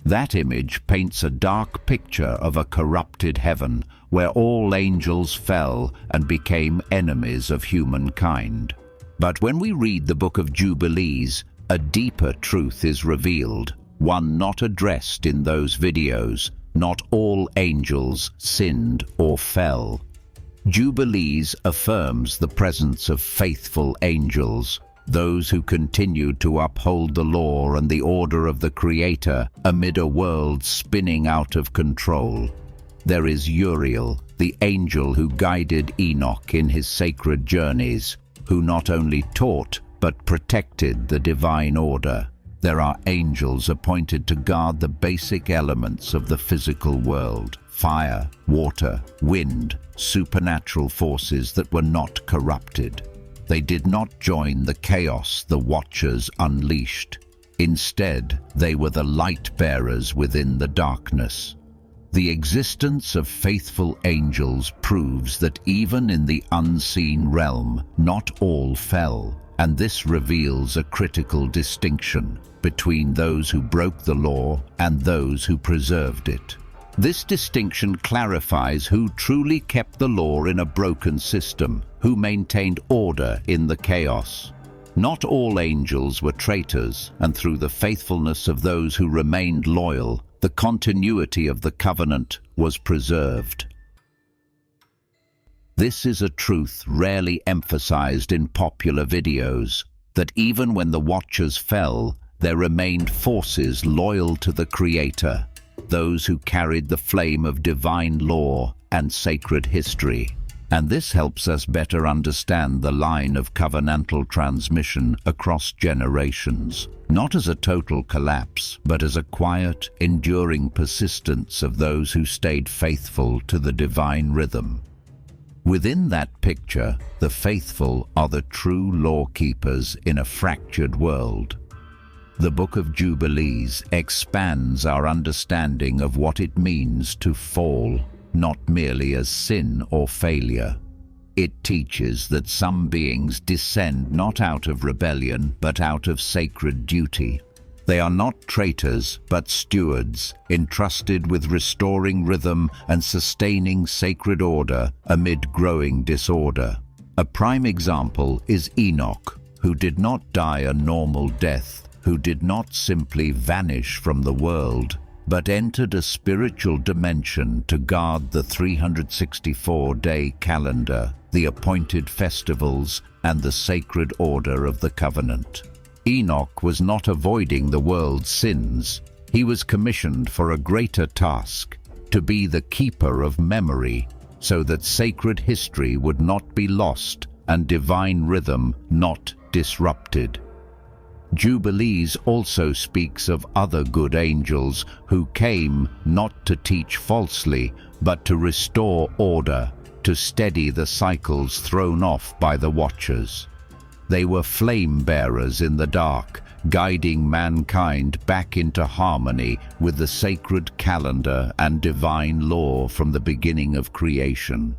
That image paints a dark picture of a corrupted heaven where all angels fell and became enemies of humankind. But when we read the Book of Jubilees, a deeper truth is revealed, one not addressed in those videos. Not all angels sinned or fell. Jubilees affirms the presence of faithful angels, those who continued to uphold the law and the order of the Creator amid a world spinning out of control. There is Uriel, the angel who guided Enoch in his sacred journeys, who not only taught but protected the divine order. There are angels appointed to guard the basic elements of the physical world: fire, water, wind, supernatural forces that were not corrupted. They did not join the chaos the Watchers unleashed. Instead, they were the light-bearers within the darkness. The existence of faithful angels proves that even in the unseen realm, not all fell. and this reveals a critical distinction between those who broke the law and those who preserved it. This distinction clarifies who truly kept the law in a broken system, who maintained order in the chaos. Not all angels were traitors, and through the faithfulness of those who remained loyal, the continuity of the covenant was preserved. This is a truth rarely emphasized in popular videos, that even when the Watchers fell, there remained forces loyal to the Creator, those who carried the flame of divine law and sacred history. And this helps us better understand the line of covenantal transmission across generations, not as a total collapse, but as a quiet, enduring persistence of those who stayed faithful to the divine rhythm. Within that picture, the faithful are the true law-keepers in a fractured world. The Book of Jubilees expands our understanding of what it means to fall, not merely as sin or failure. It teaches that some beings descend not out of rebellion, but out of sacred duty. They are not traitors, but stewards, entrusted with restoring rhythm and sustaining sacred order amid growing disorder. A prime example is Enoch, who did not die a normal death, who did not simply vanish from the world, but entered a spiritual dimension to guard the 364-day calendar, the appointed festivals, and the sacred order of the covenant. Enoch was not avoiding the world's sins. He was commissioned for a greater task, to be the keeper of memory, so that sacred history would not be lost and divine rhythm not disrupted. Jubilees also speaks of other good angels who came not to teach falsely, but to restore order, to steady the cycles thrown off by the Watchers. They were flame-bearers in the dark, guiding mankind back into harmony with the sacred calendar and divine law from the beginning of creation.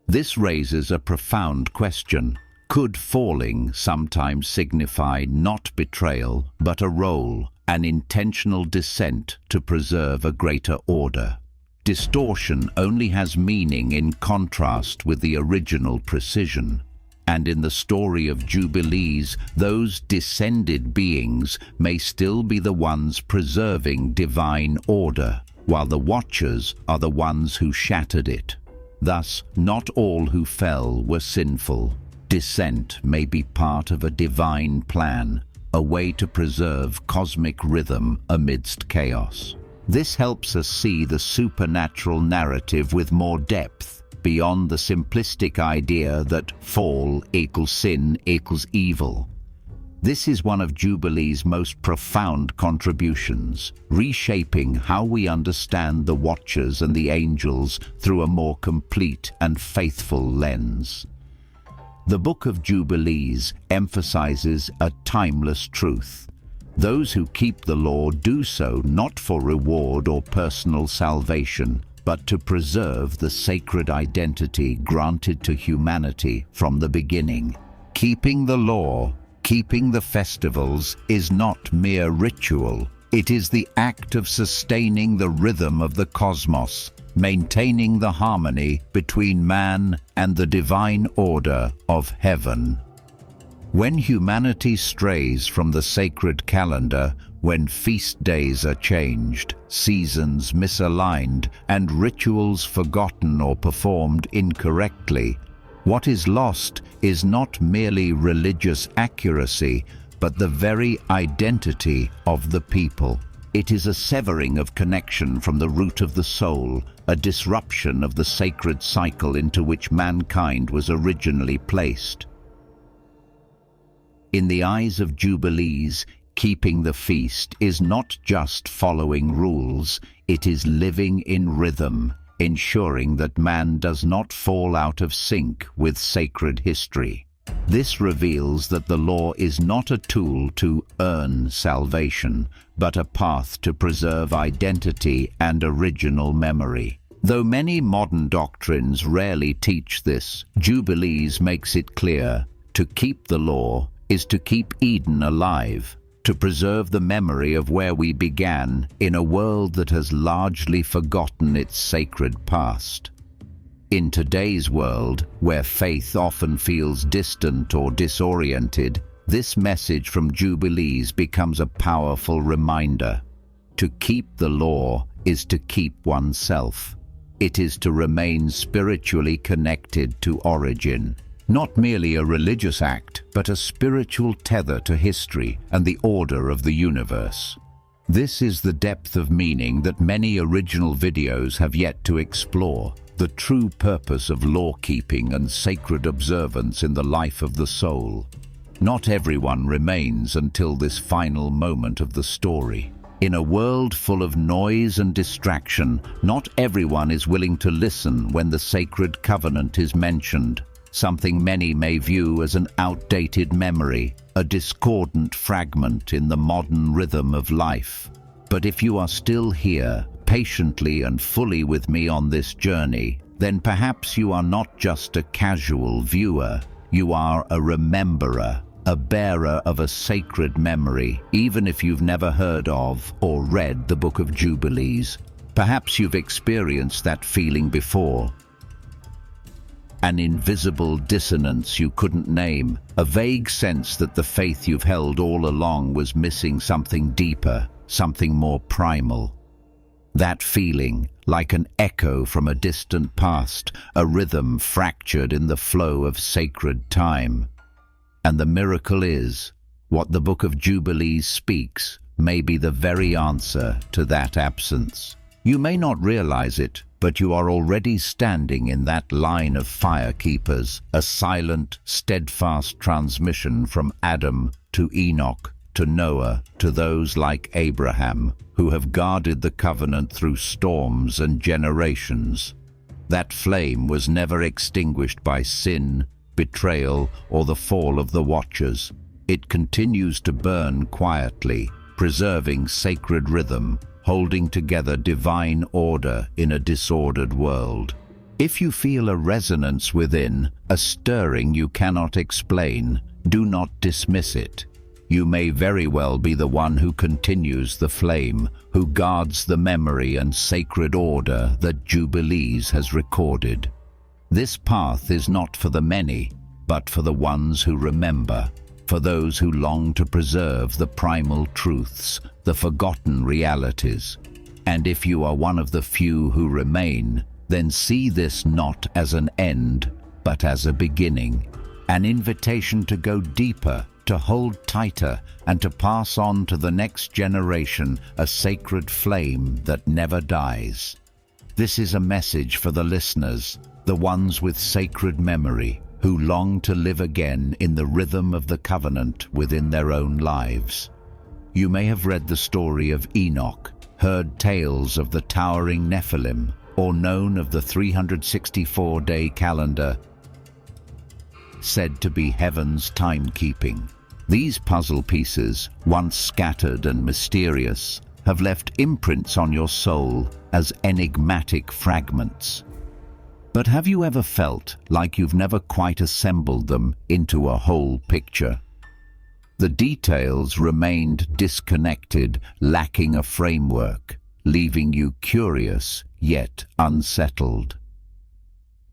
This raises a profound question. Could falling sometimes signify not betrayal, but a role, an intentional descent to preserve a greater order? Distortion only has meaning in contrast with the original precision. And in the story of Jubilees, those descended beings may still be the ones preserving divine order, while the Watchers are the ones who shattered it. Thus, not all who fell were sinful. Descent may be part of a divine plan, a way to preserve cosmic rhythm amidst chaos. This helps us see the supernatural narrative with more depth, beyond the simplistic idea that fall equals sin equals evil. This is one of Jubilee's most profound contributions, reshaping how we understand the Watchers and the angels through a more complete and faithful lens. The Book of Jubilees emphasizes a timeless truth. Those who keep the law do so not for reward or personal salvation, but to preserve the sacred identity granted to humanity from the beginning. Keeping the law, keeping the festivals, is not mere ritual. It is the act of sustaining the rhythm of the cosmos, maintaining the harmony between man and the divine order of heaven. When humanity strays from the sacred calendar, when feast days are changed, seasons misaligned, and rituals forgotten or performed incorrectly, what is lost is not merely religious accuracy, but the very identity of the people. It is a severing of connection from the root of the soul, a disruption of the sacred cycle into which mankind was originally placed. In the eyes of Jubilees, keeping the feast is not just following rules, it is living in rhythm, ensuring that man does not fall out of sync with sacred history. This reveals that the law is not a tool to earn salvation, but a path to preserve identity and original memory. Though many modern doctrines rarely teach this, Jubilees makes it clear: To keep the law is to keep Eden alive, to preserve the memory of where we began in a world that has largely forgotten its sacred past. In today's world, where faith often feels distant or disoriented, this message from Jubilees becomes a powerful reminder. To keep the law is to keep oneself. It is to remain spiritually connected to origin. Not merely a religious act, but a spiritual tether to history and the order of the universe. This is the depth of meaning that many original videos have yet to explore, the true purpose of law-keeping and sacred observance in the life of the soul. Not everyone remains until this final moment of the story. In a world full of noise and distraction, not everyone is willing to listen when the sacred covenant is mentioned. Something many may view as an outdated memory, a discordant fragment in the modern rhythm of life. But if you are still here, patiently and fully with me on this journey, then perhaps you are not just a casual viewer, you are a rememberer, a bearer of a sacred memory, even if you've never heard of or read the Book of Jubilees. Perhaps you've experienced that feeling before. An invisible dissonance you couldn't name, a vague sense that the faith you've held all along was missing something deeper, something more primal. That feeling, like an echo from a distant past, a rhythm fractured in the flow of sacred time. And the miracle is, what the Book of Jubilees speaks may be the very answer to that absence. You may not realize it, but you are already standing in that line of firekeepers, a silent, steadfast transmission from Adam to Enoch to Noah to those like Abraham, who have guarded the covenant through storms and generations. That flame was never extinguished by sin, betrayal, or the fall of the watchers. It continues to burn quietly, preserving sacred rhythm, holding together divine order in a disordered world. If you feel a resonance within, a stirring you cannot explain, do not dismiss it. You may very well be the one who continues the flame, who guards the memory and sacred order that Jubilees has recorded. This path is not for the many, but for the ones who remember, for those who long to preserve the primal truths, the forgotten realities. And if you are one of the few who remain, then see this not as an end, but as a beginning, an invitation to go deeper, to hold tighter, and to pass on to the next generation a sacred flame that never dies. This is a message for the listeners, the ones with sacred memory, who long to live again in the rhythm of the covenant within their own lives. You may have read the story of Enoch, heard tales of the towering Nephilim, or known of the 364-day calendar said to be heaven's timekeeping. These puzzle pieces, once scattered and mysterious, have left imprints on your soul as enigmatic fragments. But have you ever felt like you've never quite assembled them into a whole picture? The details remained disconnected, lacking a framework, leaving you curious yet unsettled.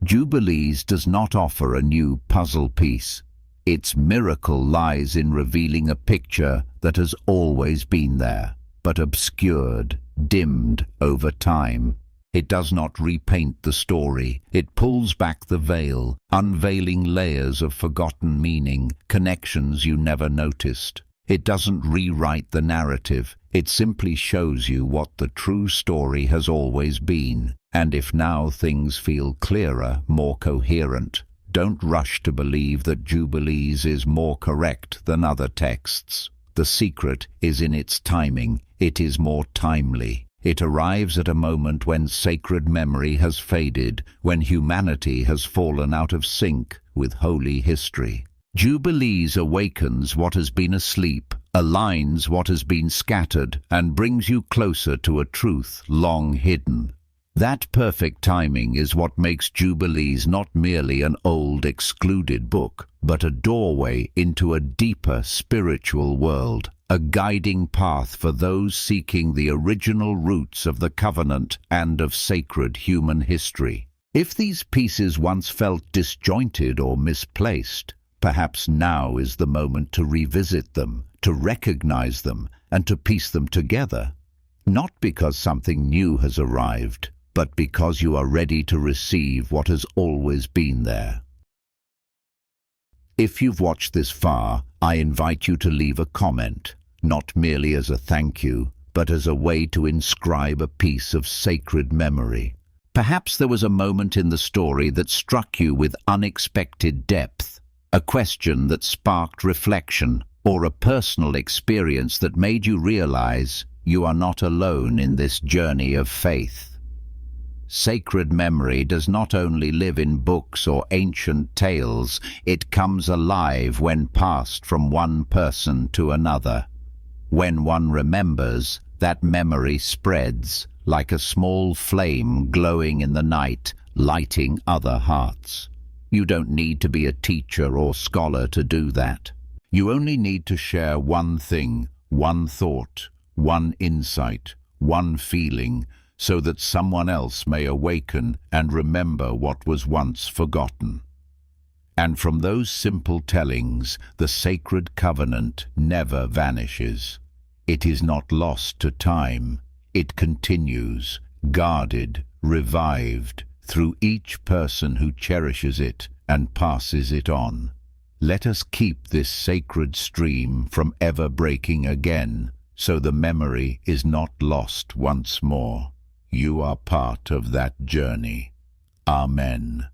Jubilees does not offer a new puzzle piece. Its miracle lies in revealing a picture that has always been there, but obscured, dimmed over time. It does not repaint the story. It pulls back the veil, unveiling layers of forgotten meaning, connections you never noticed. It doesn't rewrite the narrative. It simply shows you what the true story has always been. And if now things feel clearer, more coherent, don't rush to believe that Jubilees is more correct than other texts. The secret is in its timing. It is more timely. It arrives at a moment when sacred memory has faded, when humanity has fallen out of sync with holy history. Jubilees awakens what has been asleep, aligns what has been scattered, and brings you closer to a truth long hidden. That perfect timing is what makes Jubilees not merely an old, excluded book, but a doorway into a deeper spiritual world, a guiding path for those seeking the original roots of the covenant and of sacred human history. If these pieces once felt disjointed or misplaced, perhaps now is the moment to revisit them, to recognize them, and to piece them together. Not because something new has arrived, but because you are ready to receive what has always been there. If you've watched this far, I invite you to leave a comment, not merely as a thank you, but as a way to inscribe a piece of sacred memory. Perhaps there was a moment in the story that struck you with unexpected depth, a question that sparked reflection, or a personal experience that made you realize you are not alone in this journey of faith. Sacred memory does not only live in books or ancient tales, it comes alive when passed from one person to another. When one remembers, that memory spreads, like a small flame glowing in the night, lighting other hearts. You don't need to be a teacher or scholar to do that. You only need to share one thing, one thought, one insight, one feeling, so that someone else may awaken and remember what was once forgotten. And from those simple tellings, the sacred covenant never vanishes. It is not lost to time. It continues, guarded, revived, through each person who cherishes it and passes it on. Let us keep this sacred stream from ever breaking again, so the memory is not lost once more. You are part of that journey. Amen.